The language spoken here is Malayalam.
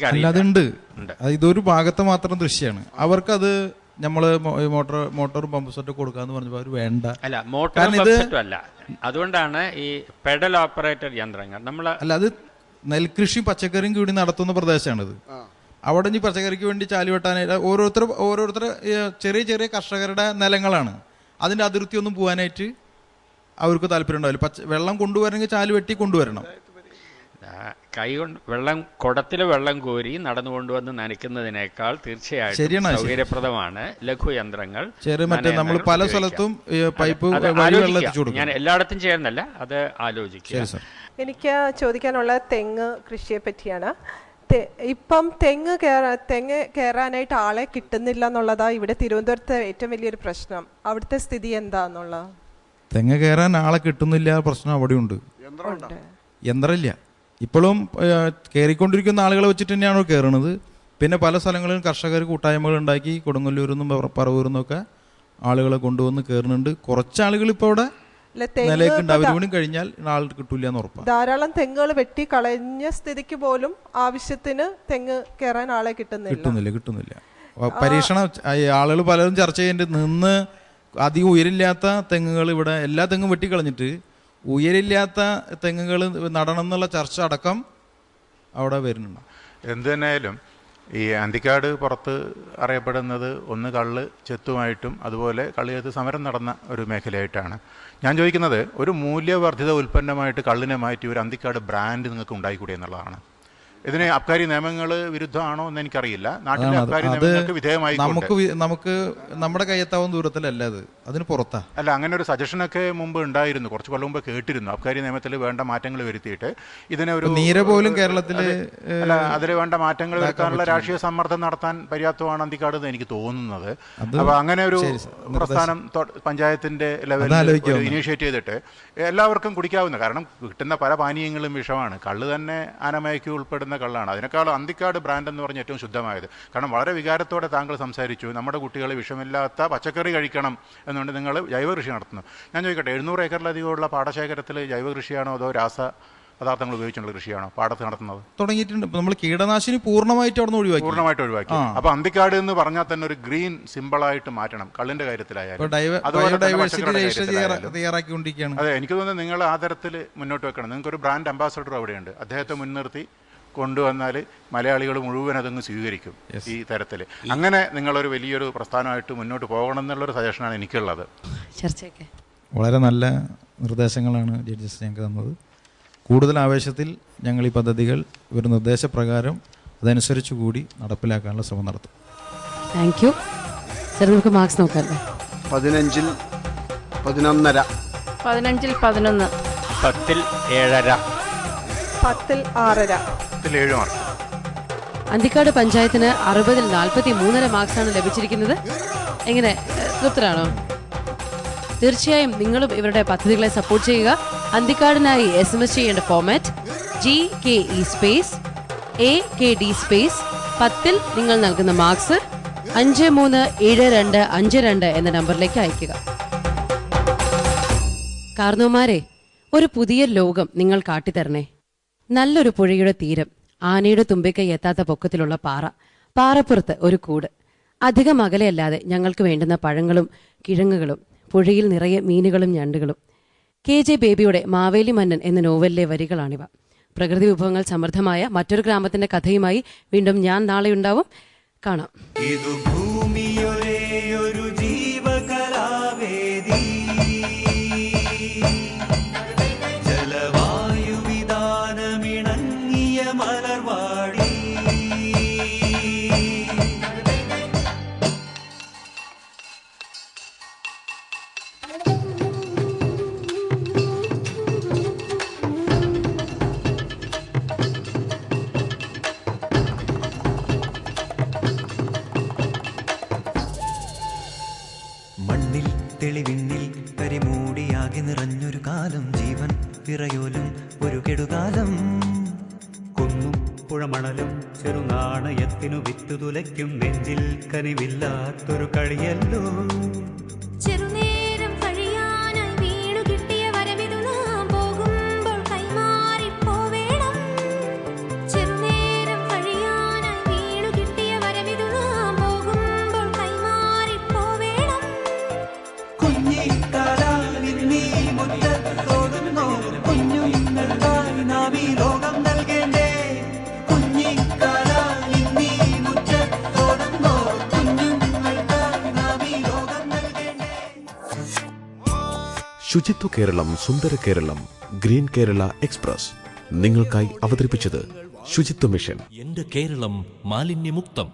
അല്ലാതുണ്ട്. ഇതൊരു ഭാഗത്ത് മാത്രം ദൃശ്യമാണ്. അവർക്കത് നമ്മള് മോട്ടോറും പമ്പ് സെറ്റ് കൊടുക്കാന്ന് പറഞ്ഞപ്പോൾ അവർ വേണ്ട. അല്ല, മോട്ടോറും പമ്പ് സെറ്റും അല്ല. അതുകൊണ്ടാണ് ഈ പെഡൽ ഓപ്പറേറ്റഡ് യന്ത്രങ്ങൾ അല്ല, അത് നെൽകൃഷിയും പച്ചക്കറിയും കൂടി നടത്തുന്ന പ്രദേശമാണിത്. അവിടെ ഇനി പച്ചക്കറിക്ക് വേണ്ടി ചാലുവെട്ടാനായിട്ട് ഓരോരുത്തർ ചെറിയ ചെറിയ കർഷകരുടെ നിലങ്ങളാണ്. അതിന്റെ അതിർത്തി ഒന്നും പോകാനായിട്ട് അവർക്ക് താല്പര്യം ഉണ്ടാവില്ല. വെള്ളം കൊണ്ടുവരണമെങ്കിൽ ചാല് വെട്ടി കൊണ്ടുവരണം. കുടത്തില് വെള്ളം കോരി നടന്നു കൊണ്ടുവന്ന് നനയ്ക്കുന്നതിനേക്കാൾ തീർച്ചയായിട്ടും സൗകര്യപ്രദമാണ് ലഘുയന്ത്രങ്ങൾ. നമ്മൾ പല സ്ഥലത്തും പൈപ്പ് ഞാൻ എല്ലായിടത്തും ചെയ്യുന്നല്ല, അത് ആലോചിക്കുക. എനിക്ക് ചോദിക്കാനുള്ള തെങ്ങ് കൃഷിയെ പറ്റിയാണ്. ഇപ്പം തെങ്ങ് കയറാനായിട്ട് ആളെ കിട്ടുന്നില്ല എന്നുള്ളതാ ഇവിടെ തിരുവനന്തപുരത്തെ ഏറ്റവും വലിയൊരു പ്രശ്നം. അവിടുത്തെ സ്ഥിതി എന്താന്നുള്ള? തെങ്ങ് കയറാൻ ആളെ കിട്ടുന്നില്ല പ്രശ്നം അവിടെയുണ്ട്. യന്ത്രമില്ല. ഇപ്പോഴും കയറിക്കൊണ്ടിരിക്കുന്ന ആളുകളെ വെച്ചിട്ട് തന്നെയാണോ കയറുന്നത്. പിന്നെ പല സ്ഥലങ്ങളിലും കർഷകർ കൂട്ടായ്മകൾ ഉണ്ടാക്കി കൊടുങ്ങല്ലൂരിൽ നിന്നും പറവൂരിൽ നിന്നൊക്കെ ആളുകളെ കൊണ്ടുവന്ന് കയറുന്നുണ്ട്. കുറച്ചാളുകൾ ഇപ്പോൾ അവിടെ നിലയ്ക്കുണ്ട്. അവരും കഴിഞ്ഞാൽ ആൾ കിട്ടൂല എന്ന് ഉറപ്പാണ്. ധാരാളം തെങ്ങുകൾ വെട്ടി കളഞ്ഞ സ്ഥിതിക്ക് പോലും ആവശ്യത്തിന് തെങ്ങ് കയറാൻ ആളെ കിട്ടുന്നില്ല. പരീക്ഷണം ആളുകൾ പലരും ചർച്ച ചെയ്യേണ്ടത് നിന്ന് അധികം ഉയരില്ലാത്ത തെങ്ങുകൾ ഇവിടെ എല്ലാ തെങ്ങും വെട്ടിക്കളഞ്ഞിട്ട് ഉയരില്ലാത്ത തെങ്ങുകൾ നടണം എന്നുള്ള ചർച്ച അടക്കം അവിടെ വരുന്നുണ്ട്. എന്തു തന്നെയായാലും ഈ അന്തിക്കാട് പുറത്ത് അറിയപ്പെടുന്നത് ഒന്ന് കള്ള് ചെത്തുമായിട്ടും അതുപോലെ കള്ളിയത്ത് സമരം നടന്ന ഒരു മേഖലയായിട്ടാണ്. ഞാൻ ചോദിക്കുന്നത്, ഒരു മൂല്യവർദ്ധിത ഉൽപ്പന്നമായിട്ട് കള്ളിനെ മാറ്റി ഒരു അന്തിക്കാട് ബ്രാൻഡ് നിങ്ങൾക്ക് ഉണ്ടായിക്കൂടെ എന്നുള്ളതാണ്. ഇതിന് അബ്കാരി നിയമങ്ങൾ വിരുദ്ധമാണോ എന്ന് എനിക്കറിയില്ല. നാട്ടിലെ അബ്കാരി നിയമങ്ങൾക്ക് വിധേയമായി നമുക്ക് നമ്മുടെ കയ്യെത്താവുന്ന ദൂരത്തിലല്ല, അതിന് പുറത്താ. അല്ല, അങ്ങനെ ഒരു സജഷനൊക്കെ മുമ്പ് ഉണ്ടായിരുന്നു, കുറച്ച് കൊല്ലം മുമ്പ് കേട്ടിരുന്നു. അബ്കാരി നിയമത്തിൽ വേണ്ട മാറ്റങ്ങൾ വരുത്തിയിട്ട് ഇതിനെ ഒരു നീര പോലും കേരളത്തില് അല്ല, അതിൽ വേണ്ട മാറ്റങ്ങൾ വരുത്താനുള്ള രാഷ്ട്രീയ സമ്മർദ്ദം നടത്താൻ പര്യാപ്തമാണ് അന്തിക്കാട് എന്ന് എനിക്ക് തോന്നുന്നത്. അപ്പൊ അങ്ങനെ ഒരു പ്രസ്ഥാനം പഞ്ചായത്തിന്റെ ലെവലിൽ ഇനീഷ്യേറ്റ് ചെയ്തിട്ട് എല്ലാവർക്കും കുടിക്കാവുന്ന, കാരണം കിട്ടുന്ന പല പാനീയങ്ങളും വിഷമാണ്. കള്ള് തന്നെ ആനമയക്ക് ഉൾപ്പെടുന്ന കള്ളാണ്. അതിനേക്കാളും അന്തിക്കാട് ബ്രാൻഡ് എന്ന് പറഞ്ഞ ഏറ്റവും ശുദ്ധമായത്. കാരണം വളരെ വികാരത്തോടെ താങ്കൾ സംസാരിച്ചു, നമ്മുടെ കുട്ടികൾ വിഷമില്ലാത്ത പച്ചക്കറി കഴിക്കണം എന്നുകൊണ്ട് നിങ്ങൾ ജൈവ കൃഷി നടത്തുന്നു. ഞാൻ ചോദിക്കട്ടെ, 700 ഏക്കറിലധികമുള്ള പാടശേഖരത്തിൽ ജൈവ കൃഷിയാണോ അതോ പദാർത്ഥങ്ങൾ ഉപയോഗിച്ചുള്ള കൃഷിയാണോ പാടത്ത് നടത്തുന്നത്? തുടങ്ങിയിട്ടുണ്ട്. നമ്മൾ കീടനാശിനി പൂർണ്ണമായിട്ട് ഒഴിവാക്കി. അപ്പൊ അന്തിക്കാട് എന്ന് പറഞ്ഞാൽ തന്നെ ഒരു ഗ്രീൻ സിമ്പിളായിട്ട് മാറ്റണം, കള്ളിന്റെ കാര്യത്തിലായാലും. അതെ, എനിക്ക് തോന്നുന്നത് നിങ്ങൾ ആ തരത്തിൽ മുന്നോട്ട് വെക്കണം. നിങ്ങൾക്ക് ഒരു ബ്രാൻഡ് അംബാസഡർ അവിടെയുണ്ട്. അദ്ദേഹത്തെ മുൻനിർത്തി കൊണ്ടുവന്നാൽ മലയാളികൾ മുഴുവൻ അതങ്ങ് സ്വീകരിക്കും ഈ തരത്തിൽ. അങ്ങനെ നിങ്ങളൊരു വലിയൊരു പ്രസ്ഥാനമായിട്ട് മുന്നോട്ട് പോകണം എന്നുള്ളൊരു സജഷനാണ് എനിക്കുള്ളത്. വളരെ നല്ല നിർദ്ദേശങ്ങളാണ് ജഡ്ജസ് ഞങ്ങൾക്ക് തന്നത്. കൂടുതൽ ആവേശത്തിൽ ഞങ്ങൾ ഈ പദ്ധതികൾ ഒരു നിർദ്ദേശപ്രകാരം അതനുസരിച്ച് കൂടി നടപ്പിലാക്കാനുള്ള ശ്രമം നടത്തും. Thank you sir. നമുക്ക് മാർക്സ് നോക്കാം. 15-ൽ 11.5, 15-ൽ 11, 10-ൽ 7.5, 10-ൽ 6.5, 7 മാർക്ക്. അന്തിക്കാട് പഞ്ചായത്തിന് 60-ൽ 43.5 മാർക്സാണ് ലഭിച്ചിരിക്കുന്നത്. എങ്ങനെ, തൃപ്തരാണോ? തീർച്ചയായും നിങ്ങളും ഇവരുടെ പദ്ധതികളെ സപ്പോർട്ട് ചെയ്യുക. അന്തിക്കാടിനായി SMS ചെയ്യേണ്ട format GKE space AKD space 10-ൽ നിങ്ങൾ നൽകുന്ന മാർക്സ് 537252 എന്ന നമ്പറിലേക്ക് അയയ്ക്കുക. കാർന്നോമാരെ, ഒരു പുതിയ ലോകം നിങ്ങൾ കാട്ടിത്തരണേ. നല്ലൊരു പുഴയുടെ തീരം, ആനയുടെ തുമ്പിക്കൈ എത്താത്ത പൊക്കത്തിലുള്ള പാറപ്പുറത്ത് ഒരു കൂട്. അധികം അകലെയല്ലാതെ ഞങ്ങൾക്ക് വേണ്ടുന്ന പഴങ്ങളും കിഴങ്ങുകളും, പുഴയിൽ നിറയെ മീനുകളും ഞണ്ടുകളും. KJ ബേബിയുടെ മാവേലി മന്നൻ എന്ന നോവലിലെ വരികളാണിവ. പ്രകൃതി വിഭവങ്ങൾ സമൃദ്ധമായ മറ്റൊരു ഗ്രാമത്തിന്റെ കഥയുമായി വീണ്ടും ഞാൻ നാളെ ഉണ്ടാവും. കാണാം. തെളിവിണ്ണിൽ കരിമൂടിയാകെ നിറഞ്ഞൊരു കാലം, ജീവൻ വിറയോലും ഒരു കെടുകാലം. കുന്നും പുഴമണലും ചെറുനാണയത്തിനു വിത്തു തുലയ്ക്കും നെഞ്ചിൽ കനിവില്ലാത്തൊരു കളിയല്ലോ. ചെറുനേരം കഴിയാനായി വീണു കിട്ടിയ വരവിതു നാം പോകുമ്പോൾ കൈമാറിപ്പോവേണം. ചെറുനേരം കഴിയാൻ മുറ്റത്തോടുന്നോ കുഞ്ഞുങ്ങൾക്കായി നാം ഈ ലോകം നൽകേണ്ടേ കുഞ്ഞിക്കാല ഇന്നീ മുറ്റത്തോടുന്നോ കുഞ്ഞുങ്ങൾക്കായി നാം ഈ ലോകം നൽകേണ്ടേ. ശുചിത്വ കേരളം സുന്ദര കേരളം ഗ്രീൻ കേരള എക്സ്പ്രസ് നിങ്ങൾക്കായി അവതരിപ്പിച്ചത് ശുചിത്വ മിഷൻ. എന്റെ കേരളം മാലിന്യമുക്തം.